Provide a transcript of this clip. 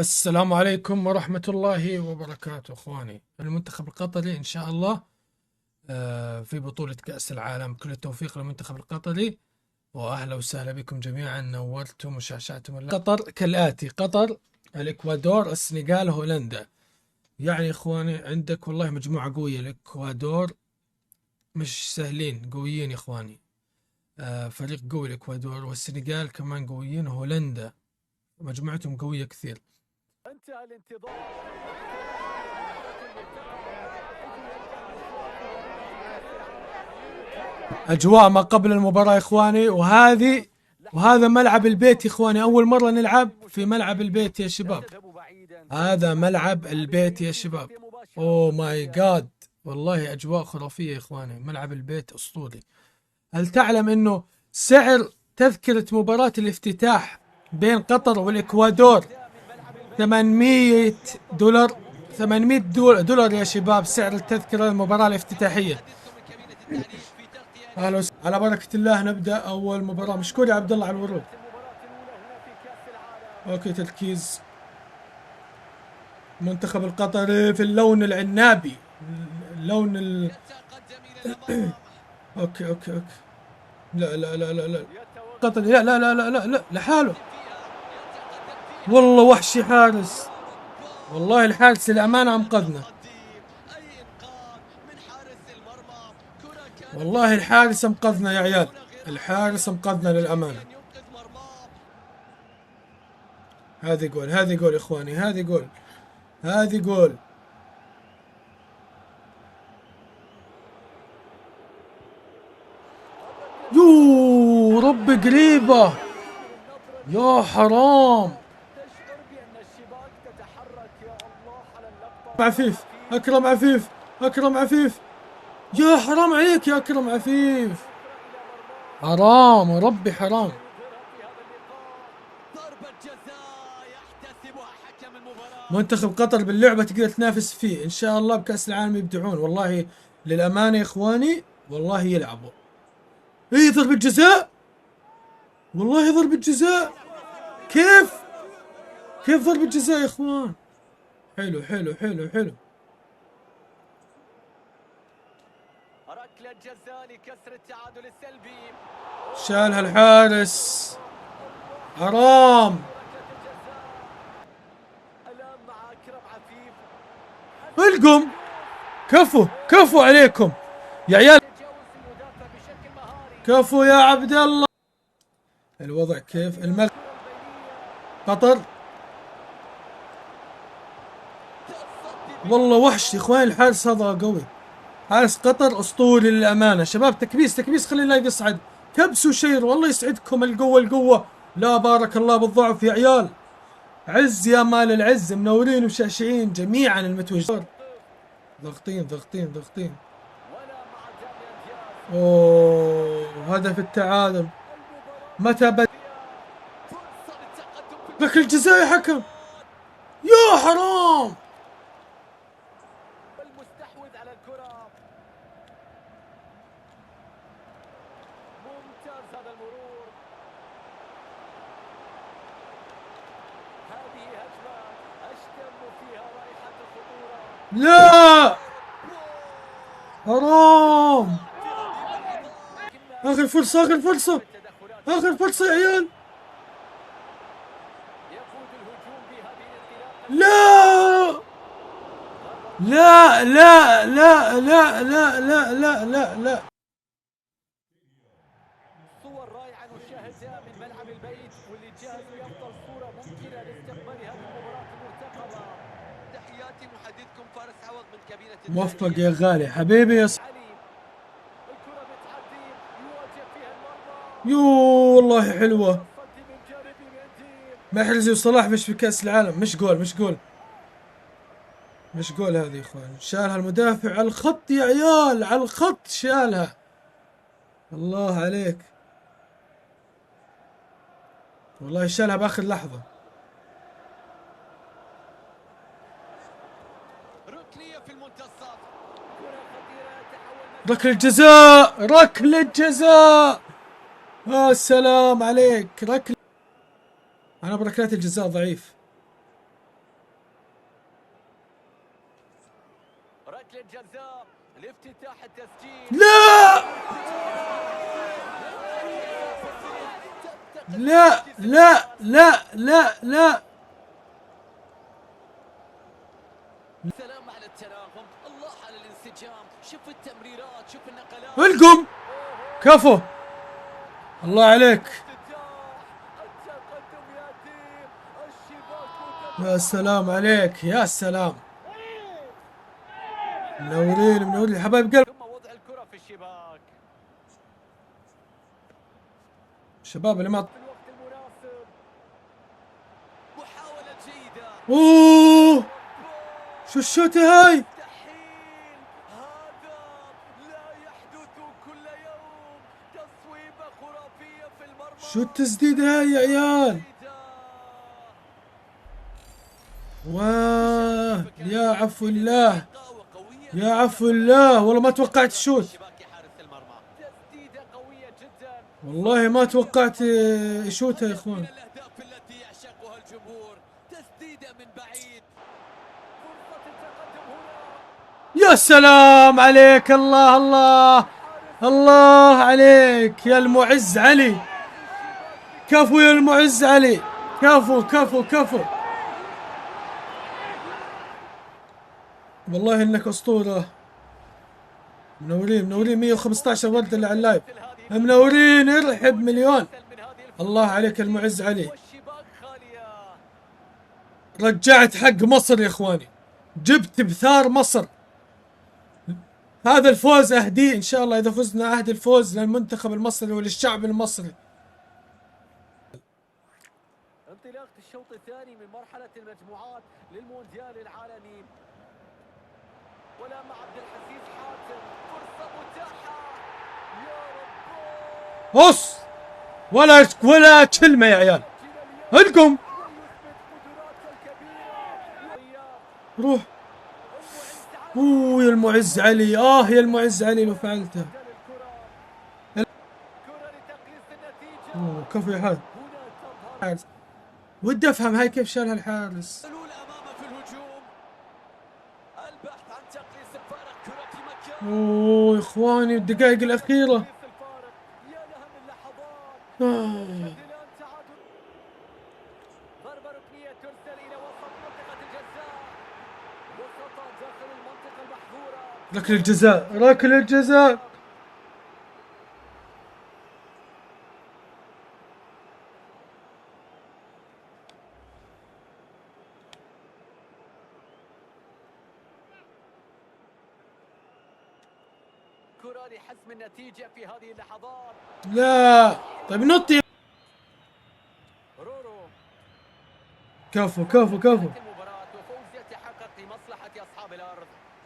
السلام عليكم ورحمة الله وبركاته اخواني. المنتخب القطري ان شاء الله في بطولة كأس العالم. كل التوفيق للمنتخب القطري، واهلا وسهلا بكم جميعا. نورتم وشعشعتم قطر كالآتي: قطر، الاكوادور، السنغال، هولندا. يعني اخواني عندك والله مجموعة قوية. الاكوادور مش سهلين، قويين يا اخواني. فريق قوي الاكوادور، والسنغال كمان قويين، هولندا مجموعتهم قوية كثير. انتهى الانتظار. اجواء ما قبل المباراة يا اخواني، وهذا ملعب البيت يا اخواني. اول مرة نلعب في ملعب البيت يا شباب. هذا ملعب البيت يا شباب. اوه ماي جاد، والله اجواء خرافية يا اخواني. ملعب البيت اسطوري. هل تعلم انه سعر تذكرة مباراة الافتتاح بين قطر والاكوادور 800 دولار؟ 800 دولار يا شباب، سعر التذكرة المباراة الافتتاحية. اهلا على بركة الله. نبدأ أول مباراة. مشكور يا عبد الله على الورود. اوكي، تركيز. المنتخب القطري في اللون العنابي، اللون اوكي اوكي اوكي. لا لا لا لا لا قطري، لا لا لا لا لا لا لحاله. والله وحشي حارس، والله الحارس الأمانة أنقذنا. والله الحارس انقذنا يا عيال، الحارس انقذنا للأمانة. هذه جول، هذه جول يا اخواني، هذه جول، هذه جول. يو رب قريبة، يا حرام. عفيف، اكرم عفيف، اكرم عفيف. يا حرام عليك يا اكرم عفيف، حرام وربي حرام. منتخب قطر باللعبة تقدر تنافس فيه ان شاء الله بكأس العالم، يبدعون والله للأمانة يا اخواني، والله يلعبوا. ايه ضربة جزاء، والله ضربة جزاء. كيف ضربة جزاء يا اخوان؟ حلو حلو حلو حلو. ركلة جزاء لكسر التعادل السلبي. شالها الحارس، حرام. القم، كفو كفو عليكم يا عيال، كفو يا عبد الله. الوضع كيف؟ الملك قطر، والله وحش يا اخوان. الحارس هذا قوي، حارس قطر اسطوري للامانه. شباب تكبيس تكبيس، خلي اللايف يصعد. كبسوا شير، والله يسعدكم. القوه القوه، لا بارك الله بالضعف يا عيال. عز يا مال العز، منورين وشاشعين جميعا المتوجين. ضغطين ضغطين ضغطين. اوه هدف التعادل. متى بدأ؟ لك الجزاء يا حكم، يا حرام. المستحوذ على الكرة، ممتاز هذا المرور. هذه هجمة أشتم فيها رائحة الخطورة. لا حرام. آخر فرصة، آخر فرصة، آخر فرصة يا عيال. لا لا لا لا لا لا لا لا لا لا. صور رائعة نشاهدها من ملعب البيت، واللي جهزوا أفضل صورة ممكنة لاستقبال هذه المباراة المرتقبة. تحياتي محدثكم فارس عوض من كابينة. موفق يا غالي حبيبي يا يو والله حلوة. محرزي وصلاح مش في كأس العالم. مش جول، مش جول، مش جول هذه يا اخوان. شالها المدافع على الخط يا عيال، على الخط شالها. الله عليك، والله شالها باخر لحظة. ركلة جزاء، ركلة جزاء. يا سلام عليك، ركلة. انا بركلات الجزاء ضعيف. ركلة جزاء لافتتاح التسجيل. لا لا لا لا لا لا. سلام على التناغم، الله على الانسجام، شوف التمريرات، شوف النقلات. القم كفو، الله عليك. التقدم ياتي، الشباك يا سلام عليك، يا سلام. منورين منورين حبايب قلب. ثم وضع الكرة في الشباك. الشباب اللي ما في الوقت المناسب. محاولة جيدة. اوه شو الشوتة هاي؟ مستحيل، هذا لا يحدث كل يوم. تصويبة خرافية في المرمى. شو التسديدة هاي يا عيال؟ واه يا عفو الله، يا عفو الله، والله ما توقعت الشوت، تسديدة قوية جدا. والله ما توقعت يشوتها يا اخوان. الأهداف التي يعشقها الجمهور، تسديدة من بعيد. فرصة التقدم هنا. يا سلام عليك، الله الله الله عليك يا المعز علي، كفو يا المعز علي، كفو كفو كفو، والله انك اسطورة. منورين منورين، 115 ورد اللي على اللايف، منورين، ارحب مليون. الله عليك يا المعز علي، والشباك خالية. رجعت حق مصر يا اخواني، جبت بثار مصر. هذا الفوز اهديه ان شاء الله، اذا فزنا اهدي الفوز للمنتخب المصري وللشعب المصري. انطلاقة الشوط الثاني من مرحلة المجموعات للمونديال العالمي. ولا مع عبد الحفيظ حاتم، فرصة متاحة. يا رب. بص ولا كلمة يا عيال، القم روح. اوه يا المعز علي، يا المعز علي لو فعلته. اوه كفو يا حارس، ودي افهم هاي كيف شالها الحارس. الأمام في الهجوم. البحث عن تقليص الفارق، كرة في مكان. اوه يا اخواني الدقائق الاخيرة. يا لها من لحظات. آه. ضربة ركنية ترسل إلى وسط منطقة الجزاء. وسط داخل المنطقة المحظورة. ركلة الجزاء، ركلة الجزاء. كرة لحسم النتيجة في هذه اللحظات. لا طيب نطي. رورو. كفو كفو كفو. المباراة وفوز يتحقق لمصلحة أصحاب الأرض.